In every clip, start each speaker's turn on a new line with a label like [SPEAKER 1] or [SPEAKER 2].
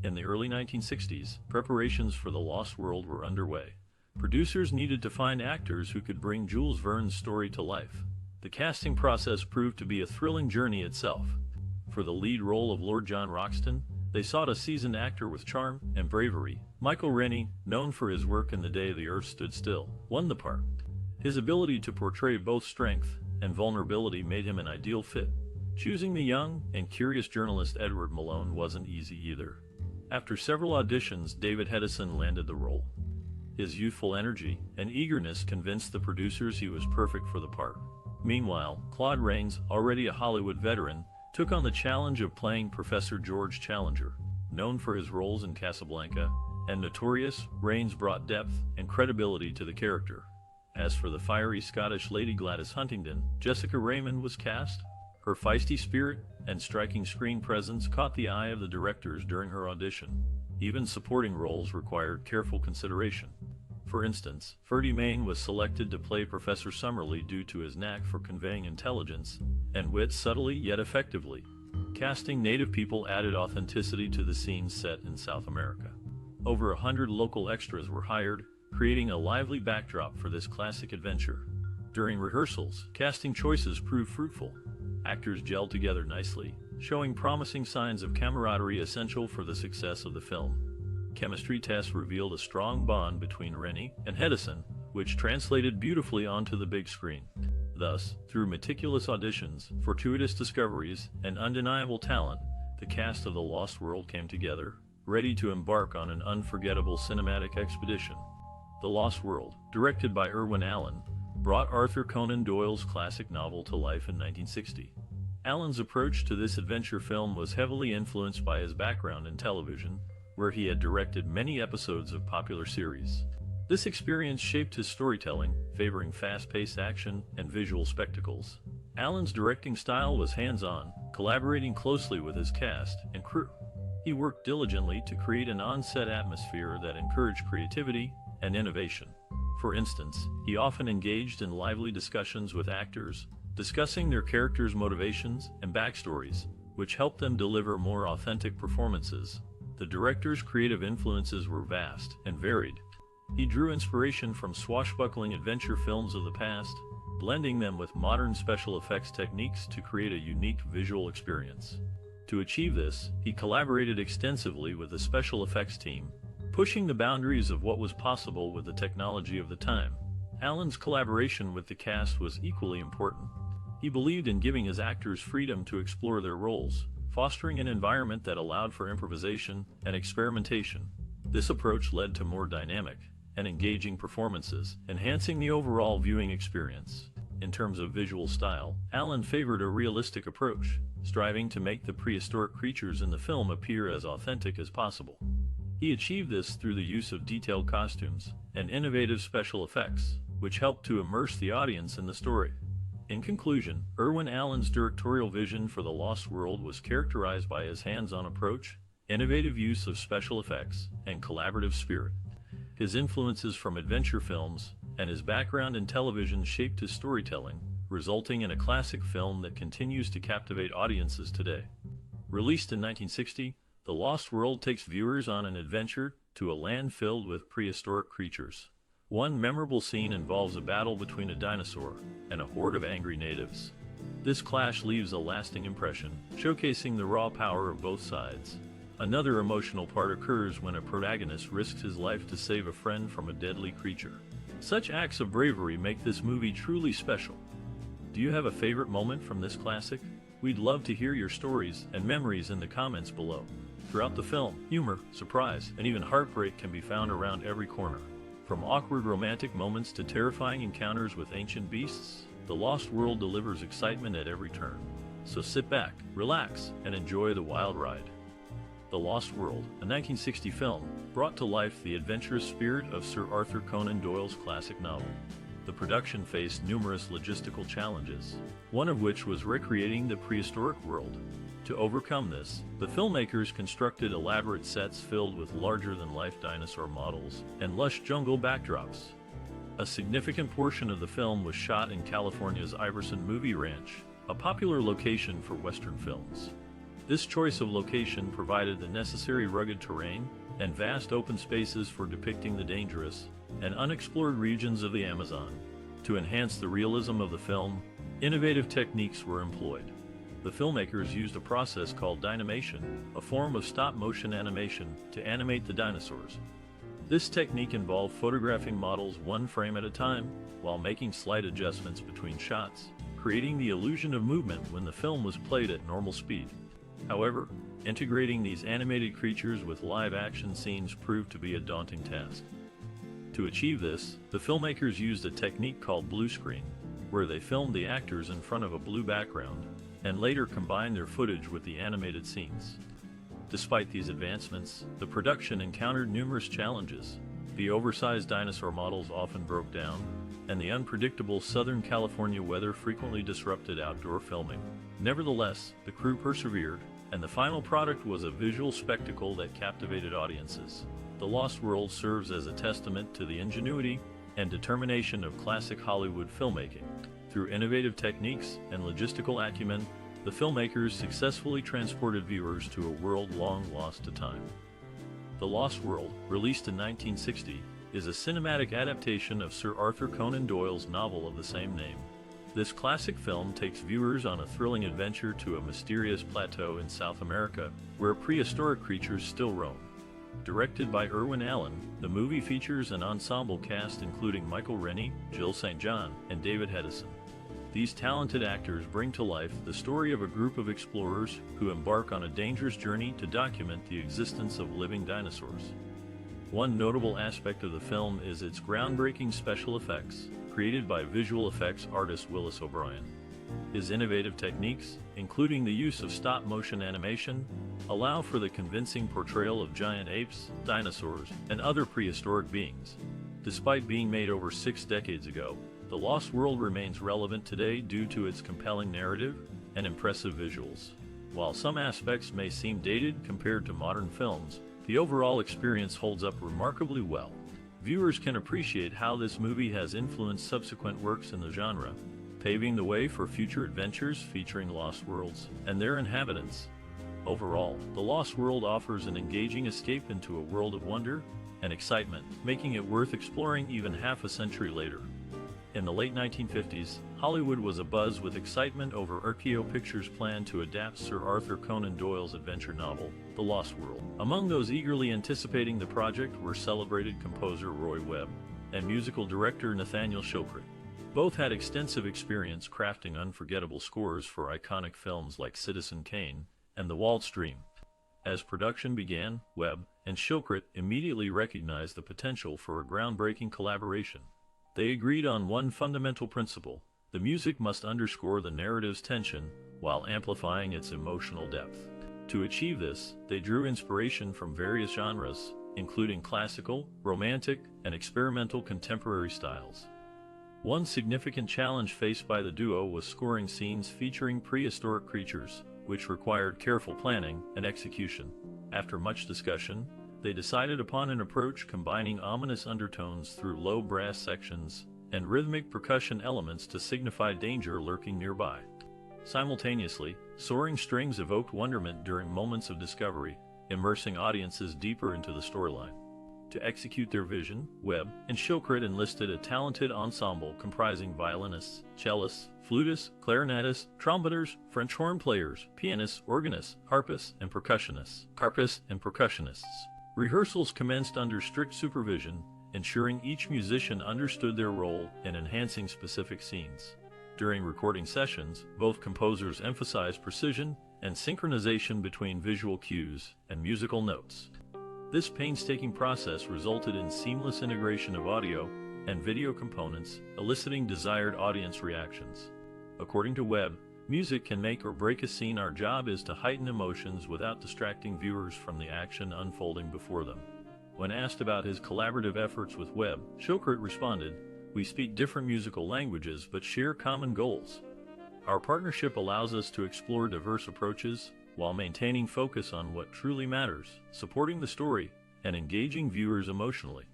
[SPEAKER 1] In the early 1960s, preparations for The Lost World were underway. Producers needed to find actors who could bring Jules Verne's story to life. The casting process proved to be a thrilling journey itself. For the lead role of Lord John Roxton, they sought a seasoned actor with charm and bravery. Michael Rennie, known for his work in The Day the Earth Stood Still, won the part. His ability to portray both strength and vulnerability made him an ideal fit. Choosing the young and curious journalist Edward Malone wasn't easy either. After several auditions, David Hedison landed the role. His youthful energy and eagerness convinced the producers he was perfect for the part. Meanwhile, Claude Rains, already a Hollywood veteran, took on the challenge of playing Professor George Challenger. Known for his roles in Casablanca and Notorious, Rains brought depth and credibility to the character. As for the fiery Scottish Lady Gladys Huntingdon, Jessica Raymond was cast. Her feisty spirit and striking screen presence caught the eye of the directors during her audition. Even supporting roles required careful consideration. For instance, Ferdy Mayne was selected to play Professor Summerlee due to his knack for conveying intelligence and wit subtly yet effectively. Casting native people added authenticity to the scenes set in South America. Over 100 local extras were hired, creating a lively backdrop for this classic adventure. During rehearsals, casting choices proved fruitful. Actors gelled together nicely, showing promising signs of camaraderie essential for the success of the film. Chemistry tests revealed a strong bond between Rennie and Hedison, which translated beautifully onto the big screen. Thus, through meticulous auditions, fortuitous discoveries, and undeniable talent, the cast of The Lost World came together, ready to embark on an unforgettable cinematic expedition. The Lost World, directed by Irwin Allen, brought Arthur Conan Doyle's classic novel to life in 1960. Allen's approach to this adventure film was heavily influenced by his background in television, where he had directed many episodes of popular series. This experience shaped his storytelling, favoring fast-paced action and visual spectacles. Allen's directing style was hands-on, collaborating closely with his cast and crew. He worked diligently to create an on-set atmosphere that encouraged creativity and innovation. For instance, he often engaged in lively discussions with actors, discussing their characters' motivations and backstories, which helped them deliver more authentic performances. The director's creative influences were vast and varied. He drew inspiration from swashbuckling adventure films of the past, blending them with modern special effects techniques to create a unique visual experience. To achieve this, he collaborated extensively with the special effects team, pushing the boundaries of what was possible with the technology of the time. Allen's collaboration with the cast was equally important. He believed in giving his actors freedom to explore their roles, fostering an environment that allowed for improvisation and experimentation. This approach led to more dynamic and engaging performances, enhancing the overall viewing experience. In terms of visual style, Allen favored a realistic approach, striving to make the prehistoric creatures in the film appear as authentic as possible. He achieved this through the use of detailed costumes and innovative special effects, which helped to immerse the audience in the story. In conclusion, Irwin Allen's directorial vision for The Lost World was characterized by his hands-on approach, innovative use of special effects, and collaborative spirit. His influences from adventure films and his background in television shaped his storytelling, resulting in a classic film that continues to captivate audiences today. Released in 1960, The Lost World takes viewers on an adventure to a land filled with prehistoric creatures. One memorable scene involves a battle between a dinosaur and a horde of angry natives. This clash leaves a lasting impression, showcasing the raw power of both sides. Another emotional part occurs when a protagonist risks his life to save a friend from a deadly creature. Such acts of bravery make this movie truly special. Do you have a favorite moment from this classic? We'd love to hear your stories and memories in the comments below. Throughout the film, humor, surprise, and even heartbreak can be found around every corner. From awkward romantic moments to terrifying encounters with ancient beasts, The Lost World delivers excitement at every turn. So sit back, relax, and enjoy the wild ride. The Lost World, a 1960 film, brought to life the adventurous spirit of Sir Arthur Conan Doyle's classic novel. The production faced numerous logistical challenges, one of which was recreating the prehistoric world. To overcome this, the filmmakers constructed elaborate sets filled with larger-than-life dinosaur models and lush jungle backdrops. A significant portion of the film was shot in California's Iverson Movie Ranch, a popular location for Western films. This choice of location provided the necessary rugged terrain and vast open spaces for depicting the dangerous and unexplored regions of the Amazon. To enhance the realism of the film, innovative techniques were employed. The filmmakers used a process called dynamation, a form of stop-motion animation, to animate the dinosaurs. This technique involved photographing models one frame at a time, while making slight adjustments between shots, creating the illusion of movement when the film was played at normal speed. However, integrating these animated creatures with live-action scenes proved to be a daunting task. To achieve this, the filmmakers used a technique called blue screen, where they filmed the actors in front of a blue background, and later combined their footage with the animated scenes. Despite these advancements, the production encountered numerous challenges. The oversized dinosaur models often broke down, and the unpredictable Southern California weather frequently disrupted outdoor filming. Nevertheless, the crew persevered, and the final product was a visual spectacle that captivated audiences. The Lost World serves as a testament to the ingenuity and determination of classic Hollywood filmmaking. Through innovative techniques and logistical acumen, the filmmakers successfully transported viewers to a world long lost to time. The Lost World, released in 1960, is a cinematic adaptation of Sir Arthur Conan Doyle's novel of the same name. This classic film takes viewers on a thrilling adventure to a mysterious plateau in South America, where prehistoric creatures still roam. Directed by Irwin Allen, the movie features an ensemble cast including Michael Rennie, Jill St. John, and David Hedison. These talented actors bring to life the story of a group of explorers who embark on a dangerous journey to document the existence of living dinosaurs. One notable aspect of the film is its groundbreaking special effects, created by visual effects artist Willis O'Brien. His innovative techniques, including the use of stop-motion animation, allow for the convincing portrayal of giant apes, dinosaurs, and other prehistoric beings. Despite being made over 6 decades ago, The Lost World remains relevant today due to its compelling narrative and impressive visuals. While some aspects may seem dated compared to modern films, the overall experience holds up remarkably well. Viewers can appreciate how this movie has influenced subsequent works in the genre, paving the way for future adventures featuring lost worlds and their inhabitants. Overall, The Lost World offers an engaging escape into a world of wonder and excitement, making it worth exploring even half a century later. In the late 1950s, Hollywood was abuzz with excitement over RKO Pictures' plan to adapt Sir Arthur Conan Doyle's adventure novel, The Lost World. Among those eagerly anticipating the project were celebrated composer Roy Webb and musical director Nathaniel Shokrit. Both had extensive experience crafting unforgettable scores for iconic films like Citizen Kane and The Wall Stream. As production began, Webb and Shokrit immediately recognized the potential for a groundbreaking collaboration. They agreed on one fundamental principle: the music must underscore the narrative's tension while amplifying its emotional depth. To achieve this, they drew inspiration from various genres, including classical, romantic, and experimental contemporary styles. One significant challenge faced by the duo was scoring scenes featuring prehistoric creatures, which required careful planning and execution. After much discussion, they decided upon an approach combining ominous undertones through low brass sections and rhythmic percussion elements to signify danger lurking nearby. Simultaneously, soaring strings evoked wonderment during moments of discovery, immersing audiences deeper into the storyline. To execute their vision, Webb and Shokrit enlisted a talented ensemble comprising violinists, cellists, flutists, clarinetists, tromboners, French horn players, pianists, organists, harpists, and percussionists. Rehearsals commenced under strict supervision, ensuring each musician understood their role in enhancing specific scenes. During recording sessions, both composers emphasized precision and synchronization between visual cues and musical notes. This painstaking process resulted in seamless integration of audio and video components, eliciting desired audience reactions. According to Webb, music can make or break a scene. Our job is to heighten emotions without distracting viewers from the action unfolding before them. When asked about his collaborative efforts with Webb, Shokrit responded, "We speak different musical languages but share common goals. Our partnership allows us to explore diverse approaches while maintaining focus on what truly matters, supporting the story, and engaging viewers emotionally."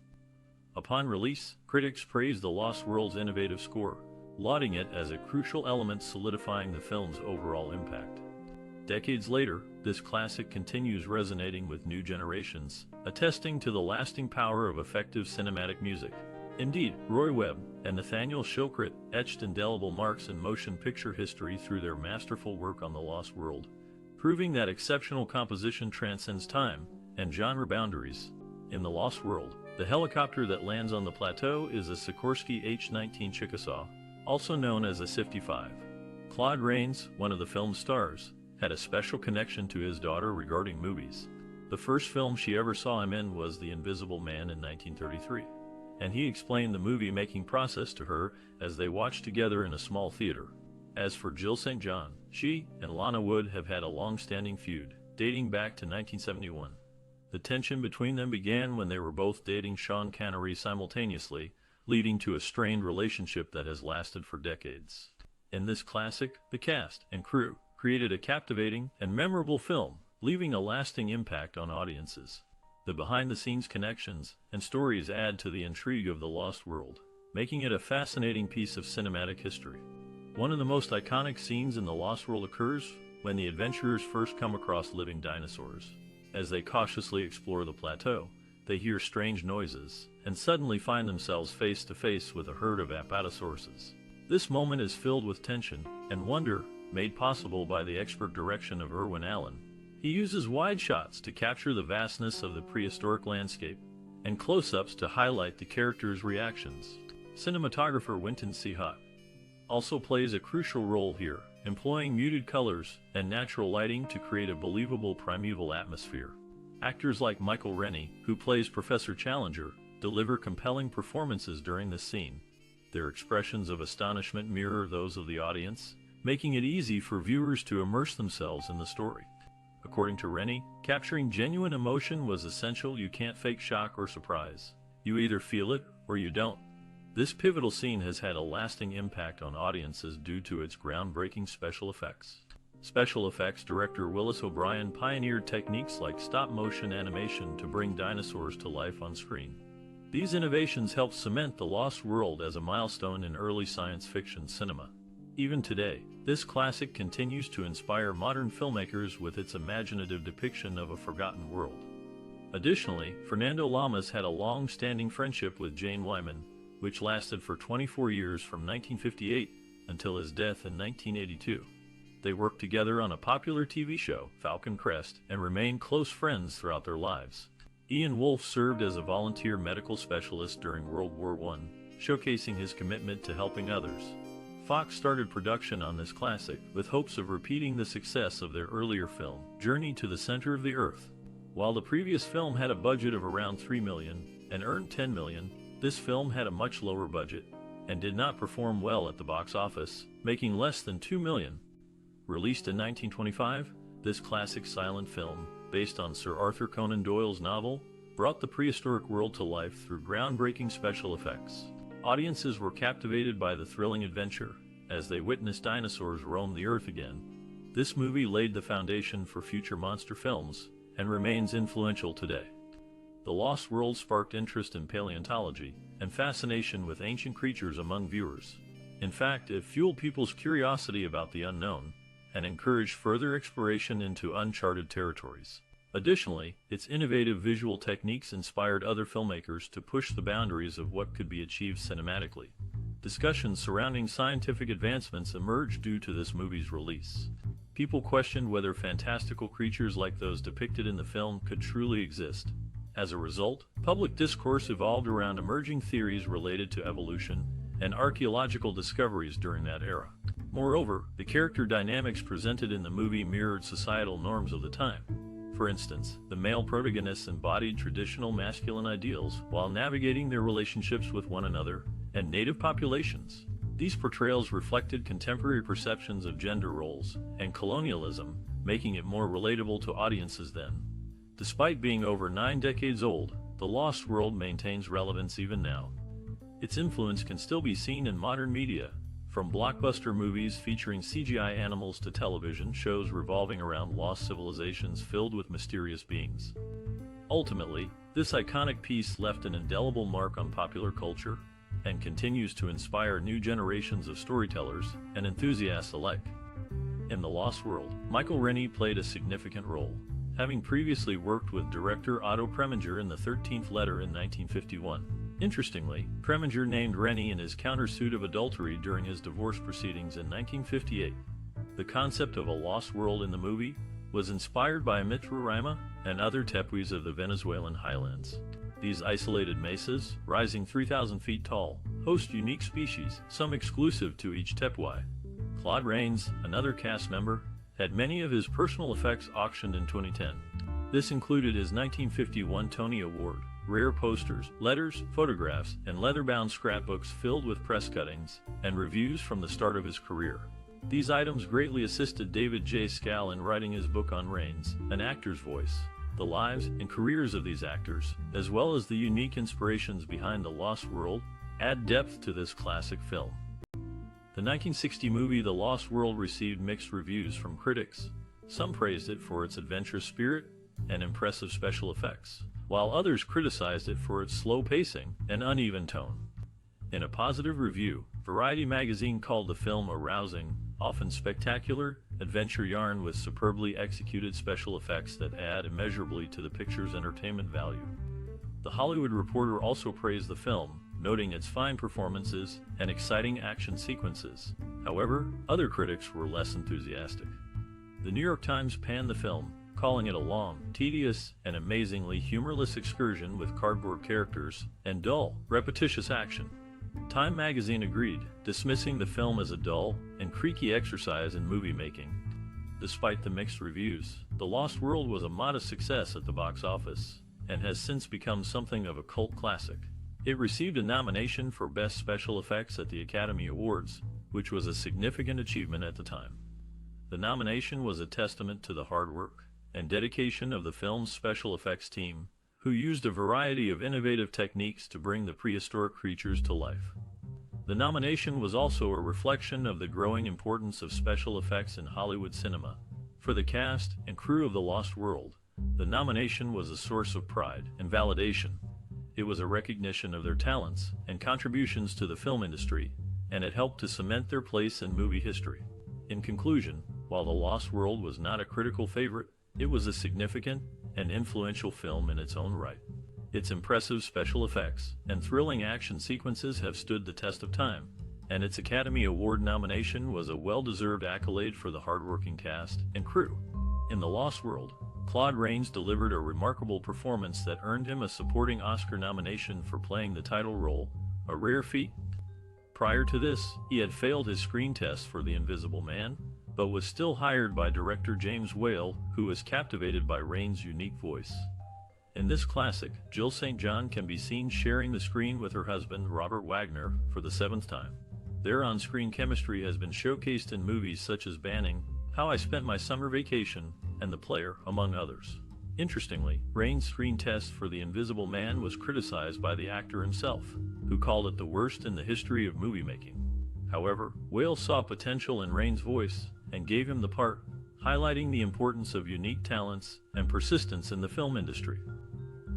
[SPEAKER 1] Upon release, critics praised The Lost World's innovative score, lauding it as a crucial element solidifying the film's overall impact. Decades later, this classic continues resonating with new generations, attesting to the lasting power of effective cinematic music. Indeed, Roy Webb and Nathaniel Shilkret etched indelible marks in motion picture history through their masterful work on The Lost World, proving that exceptional composition transcends time and genre boundaries. In The Lost World, the helicopter that lands on the plateau is a Sikorsky H-19 Chickasaw, also known as a S-55. Claude Rains, one of the film's stars, had a special connection to his daughter regarding movies. The first film she ever saw him in was The Invisible Man in 1933, and he explained the movie-making process to her as they watched together in a small theater. As for Jill St. John, she and Lana Wood have had a long-standing feud, dating back to 1971. The tension between them began when they were both dating Sean Connery simultaneously, leading to a strained relationship that has lasted for decades. In this classic, the cast and crew created a captivating and memorable film, leaving a lasting impact on audiences. The behind-the-scenes connections and stories add to the intrigue of The Lost World, making it a fascinating piece of cinematic history. One of the most iconic scenes in The Lost World occurs when the adventurers first come across living dinosaurs. As they cautiously explore the plateau, they hear strange noises and suddenly find themselves face to face with a herd of apatosauruses. This moment is filled with tension and wonder, made possible by the expert direction of Irwin Allen. He uses wide shots to capture the vastness of the prehistoric landscape, and close-ups to highlight the characters' reactions. Cinematographer Wynton Seahawk also plays a crucial role here, employing muted colors and natural lighting to create a believable primeval atmosphere. Actors like Michael Rennie, who plays Professor Challenger, deliver compelling performances during this scene. Their expressions of astonishment mirror those of the audience, making it easy for viewers to immerse themselves in the story. According to Rennie, capturing genuine emotion was essential. You can't fake shock or surprise. You either feel it or you don't. This pivotal scene has had a lasting impact on audiences due to its groundbreaking special effects. Special effects director Willis O'Brien pioneered techniques like stop-motion animation to bring dinosaurs to life on screen. These innovations helped cement The Lost World as a milestone in early science fiction cinema. Even today, this classic continues to inspire modern filmmakers with its imaginative depiction of a forgotten world. Additionally, Fernando Lamas had a long-standing friendship with Jane Wyman, which lasted for 24 years from 1958 until his death in 1982. They worked together on a popular TV show, Falcon Crest, and remained close friends throughout their lives. Ian Wolfe served as a volunteer medical specialist during World War I, showcasing his commitment to helping others. Fox started production on this classic with hopes of repeating the success of their earlier film, Journey to the Center of the Earth. While the previous film had a budget of around $3 million and earned $10 million, this film had a much lower budget and did not perform well at the box office, making less than $2 million. Released in 1925, this classic silent film, based on Sir Arthur Conan Doyle's novel, brought the prehistoric world to life through groundbreaking special effects. Audiences were captivated by the thrilling adventure as they witnessed dinosaurs roam the earth again. This movie laid the foundation for future monster films and remains influential today. The Lost World sparked interest in paleontology and fascination with ancient creatures among viewers. In fact, it fueled people's curiosity about the unknown and encouraged further exploration into uncharted territories. Additionally, its innovative visual techniques inspired other filmmakers to push the boundaries of what could be achieved cinematically. Discussions surrounding scientific advancements emerged due to this movie's release. People questioned whether fantastical creatures like those depicted in the film could truly exist. As a result, public discourse evolved around emerging theories related to evolution and archaeological discoveries during that era. Moreover, the character dynamics presented in the movie mirrored societal norms of the time. For instance, the male protagonists embodied traditional masculine ideals while navigating their relationships with one another and native populations. These portrayals reflected contemporary perceptions of gender roles and colonialism, making it more relatable to audiences then. Despite being over 9 decades old, The Lost World maintains relevance even now. Its influence can still be seen in modern media, from blockbuster movies featuring CGI animals to television shows revolving around lost civilizations filled with mysterious beings. Ultimately, this iconic piece left an indelible mark on popular culture and continues to inspire new generations of storytellers and enthusiasts alike. In The Lost World, Michael Rennie played a significant role, having previously worked with director Otto Preminger in The 13th Letter in 1951. Interestingly, Preminger named Rennie in his countersuit of adultery during his divorce proceedings in 1958. The concept of a lost world in the movie was inspired by Mitroraima and other tepuis of the Venezuelan highlands. These isolated mesas, rising 3,000 feet tall, host unique species, some exclusive to each tepui. Claude Rains, another cast member, had many of his personal effects auctioned in 2010. This included his 1951 Tony Award, rare posters, letters, photographs, and leather-bound scrapbooks filled with press cuttings and reviews from the start of his career. These items greatly assisted David J. Scal in writing his book on Rains, An Actor's Voice. The lives and careers of these actors, as well as the unique inspirations behind The Lost World, add depth to this classic film. The 1960 movie The Lost World received mixed reviews from critics. Some praised it for its adventurous spirit and impressive special effects, while others criticized it for its slow pacing and uneven tone. In a positive review, Variety magazine called the film a rousing, often spectacular, adventure yarn with superbly executed special effects that add immeasurably to the picture's entertainment value. The Hollywood Reporter also praised the film, noting its fine performances and exciting action sequences. However, other critics were less enthusiastic. The New York Times panned the film, calling it a long, tedious, and amazingly humorless excursion with cardboard characters and dull, repetitious action. Time magazine agreed, dismissing the film as a dull and creaky exercise in movie making. Despite the mixed reviews, The Lost World was a modest success at the box office and has since become something of a cult classic. It received a nomination for Best Special Effects at the Academy Awards, which was a significant achievement at the time. The nomination was a testament to the hard work and dedication of the film's special effects team, who used a variety of innovative techniques to bring the prehistoric creatures to life. The nomination was also a reflection of the growing importance of special effects in Hollywood cinema. For the cast and crew of The Lost World, the nomination was a source of pride and validation. It was a recognition of their talents and contributions to the film industry, and it helped to cement their place in movie history. In conclusion, while The Lost World was not a critical favorite, it was a significant and influential film in its own right. Its impressive special effects and thrilling action sequences have stood the test of time, and its Academy Award nomination was a well-deserved accolade for the hardworking cast and crew. In The Lost World, Claude Rains delivered a remarkable performance that earned him a supporting Oscar nomination for playing the title role, a rare feat. Prior to this, he had failed his screen test for The Invisible Man, but was still hired by director James Whale, who was captivated by Rains' unique voice. In this classic, Jill St. John can be seen sharing the screen with her husband Robert Wagner for the 7th time. Their on-screen chemistry has been showcased in movies such as Banning, How I Spent My Summer Vacation, and The Player, among others. Interestingly, Rains' screen test for The Invisible Man was criticized by the actor himself, who called it the worst in the history of movie making. However, Whale saw potential in Rains' voice and gave him the part, highlighting the importance of unique talents and persistence in the film industry.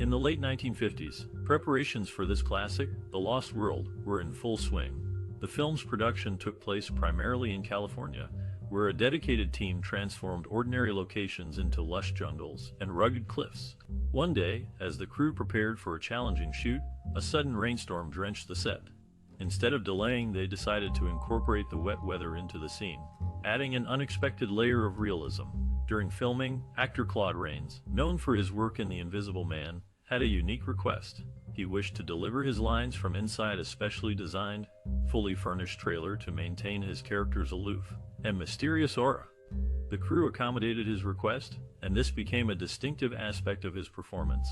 [SPEAKER 1] In the late 1950s, preparations for this classic, The Lost World, were in full swing. The film's production took place primarily in California, where a dedicated team transformed ordinary locations into lush jungles and rugged cliffs. One day, as the crew prepared for a challenging shoot, a sudden rainstorm drenched the set. Instead of delaying, they decided to incorporate the wet weather into the scene, adding an unexpected layer of realism. During filming, actor Claude Rains, known for his work in The Invisible Man, had a unique request. He wished to deliver his lines from inside a specially designed, fully furnished trailer to maintain his character's aloof and mysterious aura. The crew accommodated his request, and this became a distinctive aspect of his performance.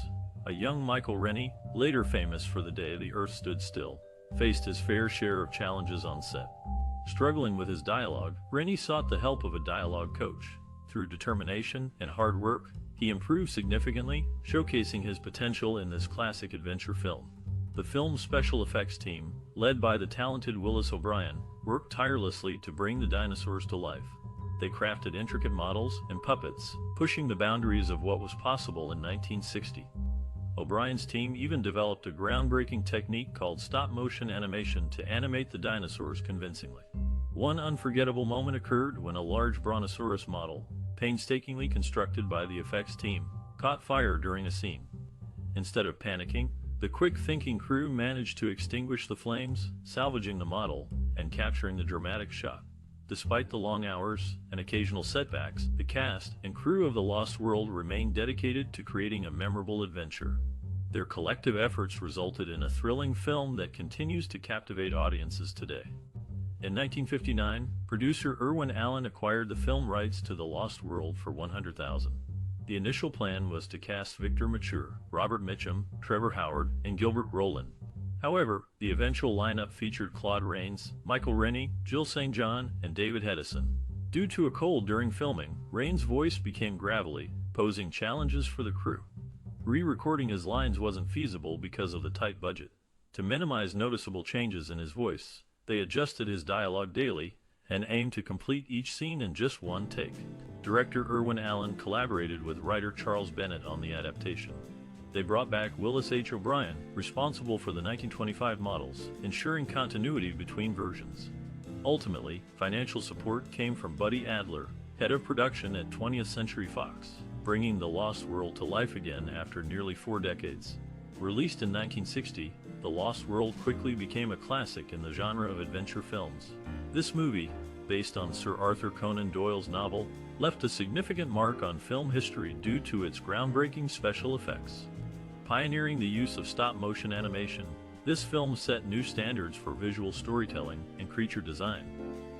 [SPEAKER 1] A young Michael Rennie, later famous for The Day the Earth Stood Still, faced his fair share of challenges on set. Struggling with his dialogue, Rennie sought the help of a dialogue coach. Through determination and hard work, he improved significantly, showcasing his potential in this classic adventure film. The film's special effects team, led by the talented Willis O'Brien, worked tirelessly to bring the dinosaurs to life. They crafted intricate models and puppets, pushing the boundaries of what was possible in 1960. O'Brien's team even developed a groundbreaking technique called stop-motion animation to animate the dinosaurs convincingly. One unforgettable moment occurred when a large brontosaurus model, painstakingly constructed by the effects team, caught fire during a scene. Instead of panicking, the quick-thinking crew managed to extinguish the flames, salvaging the model, and capturing the dramatic shot. Despite the long hours and occasional setbacks, the cast and crew of The Lost World remained dedicated to creating a memorable adventure. Their collective efforts resulted in a thrilling film that continues to captivate audiences today. In 1959, producer Irwin Allen acquired the film rights to The Lost World for $100,000. The initial plan was to cast Victor Mature, Robert Mitchum, Trevor Howard, and Gilbert Rowland. However, the eventual lineup featured Claude Rains, Michael Rennie, Jill St. John, and David Hedison. Due to a cold during filming, Rains' voice became gravelly, posing challenges for the crew. Re-recording his lines wasn't feasible because of the tight budget. To minimize noticeable changes in his voice, they adjusted his dialogue daily and aimed to complete each scene in just one take. Director Irwin Allen collaborated with writer Charles Bennett on the adaptation. They brought back Willis H. O'Brien, responsible for the 1925 models, ensuring continuity between versions. Ultimately, financial support came from Buddy Adler, head of production at 20th Century Fox, bringing The Lost World to life again after nearly 4 decades. Released in 1960, The Lost World quickly became a classic in the genre of adventure films. This movie, based on Sir Arthur Conan Doyle's novel, left a significant mark on film history due to its groundbreaking special effects. Pioneering the use of stop-motion animation, this film set new standards for visual storytelling and creature design.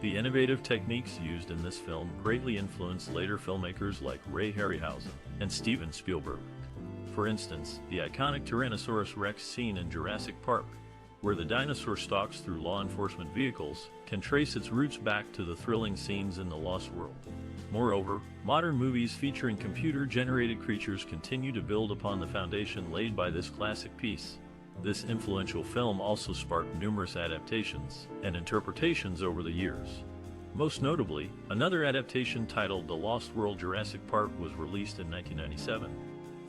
[SPEAKER 1] The innovative techniques used in this film greatly influenced later filmmakers like Ray Harryhausen and Steven Spielberg. For instance, the iconic Tyrannosaurus Rex scene in Jurassic Park, where the dinosaur stalks through law enforcement vehicles, can trace its roots back to the thrilling scenes in The Lost World. Moreover, modern movies featuring computer-generated creatures continue to build upon the foundation laid by this classic piece. This influential film also sparked numerous adaptations and interpretations over the years. Most notably, another adaptation titled The Lost World Jurassic Park was released in 1997,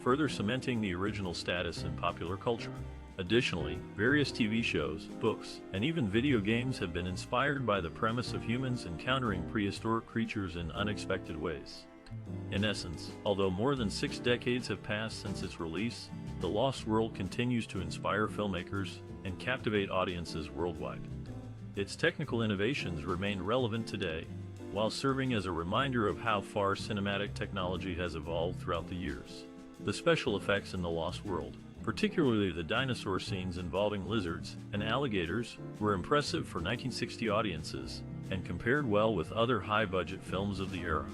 [SPEAKER 1] further cementing the original status in popular culture. Additionally, various TV shows, books, and even video games have been inspired by the premise of humans encountering prehistoric creatures in unexpected ways. In essence, although more than 6 decades have passed since its release, The Lost World continues to inspire filmmakers and captivate audiences worldwide. Its technical innovations remain relevant today, while serving as a reminder of how far cinematic technology has evolved throughout the years. The special effects in The Lost World, particularly the dinosaur scenes involving lizards and alligators, were impressive for 1960 audiences and compared well with other high-budget films of the era.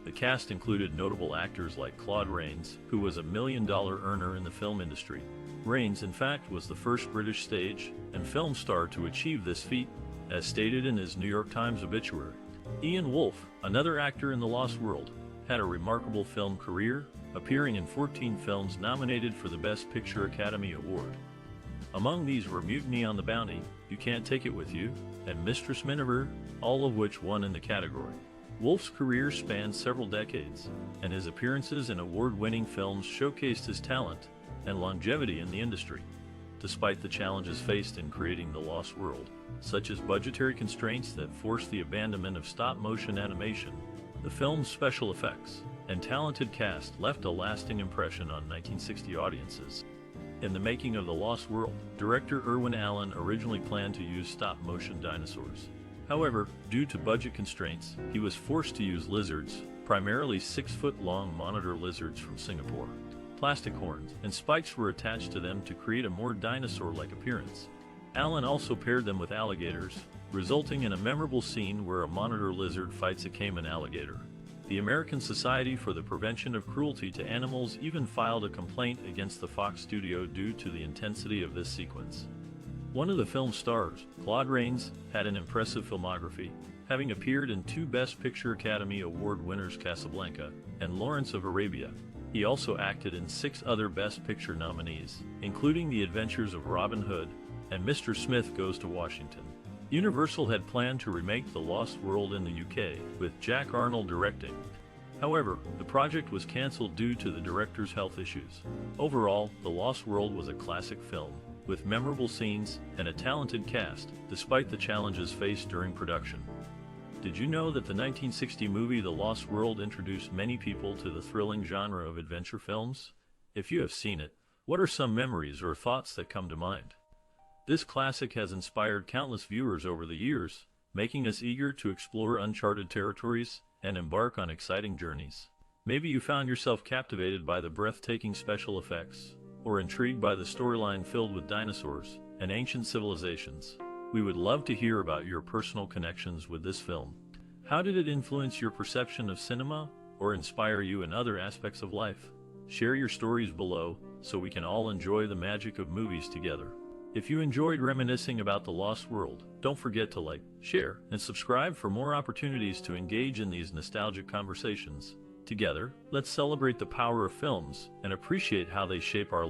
[SPEAKER 1] The cast included notable actors like Claude Rains, who was a $1 million earner in the film industry. Rains, in fact, was the first British stage and film star to achieve this feat, as stated in his New York Times obituary. Ian Wolfe, another actor in The Lost World, had a remarkable film career, appearing in 14 films nominated for the Best Picture Academy Award. Among these were Mutiny on the Bounty, You Can't Take It With You, and Mistress Miniver, all of which won in the category. Wolfe's career spanned several decades, and his appearances in award-winning films showcased his talent and longevity in the industry. Despite the challenges faced in creating The Lost World, such as budgetary constraints that forced the abandonment of stop-motion animation, the film's special effects and talented cast left a lasting impression on 1960 audiences. In the making of The Lost World, director Irwin Allen originally planned to use stop-motion dinosaurs. However, due to budget constraints, he was forced to use lizards, primarily 6-foot-long monitor lizards from Singapore. Plastic horns and spikes were attached to them to create a more dinosaur-like appearance. Allen also paired them with alligators, resulting in a memorable scene where a monitor lizard fights a caiman alligator. The American Society for the Prevention of Cruelty to Animals even filed a complaint against the Fox studio due to the intensity of this sequence. One of the film's stars, Claude Rains, had an impressive filmography, having appeared in 2 Best Picture Academy Award winners Casablanca and Lawrence of Arabia. He also acted in 6 other Best Picture nominees, including The Adventures of Robin Hood and Mr. Smith Goes to Washington. Universal had planned to remake The Lost World in the UK, with Jack Arnold directing. However, the project was cancelled due to the director's health issues. Overall, The Lost World was a classic film, with memorable scenes and a talented cast, despite the challenges faced during production. Did you know that the 1960 movie The Lost World introduced many people to the thrilling genre of adventure films? If you have seen it, what are some memories or thoughts that come to mind? This classic has inspired countless viewers over the years, making us eager to explore uncharted territories and embark on exciting journeys. Maybe you found yourself captivated by the breathtaking special effects, or intrigued by the storyline filled with dinosaurs and ancient civilizations. We would love to hear about your personal connections with this film. How did it influence your perception of cinema, or inspire you in other aspects of life? Share your stories below, so we can all enjoy the magic of movies together. If you enjoyed reminiscing about The Lost World, don't forget to like, share, and subscribe for more opportunities to engage in these nostalgic conversations. Together, let's celebrate the power of films and appreciate how they shape our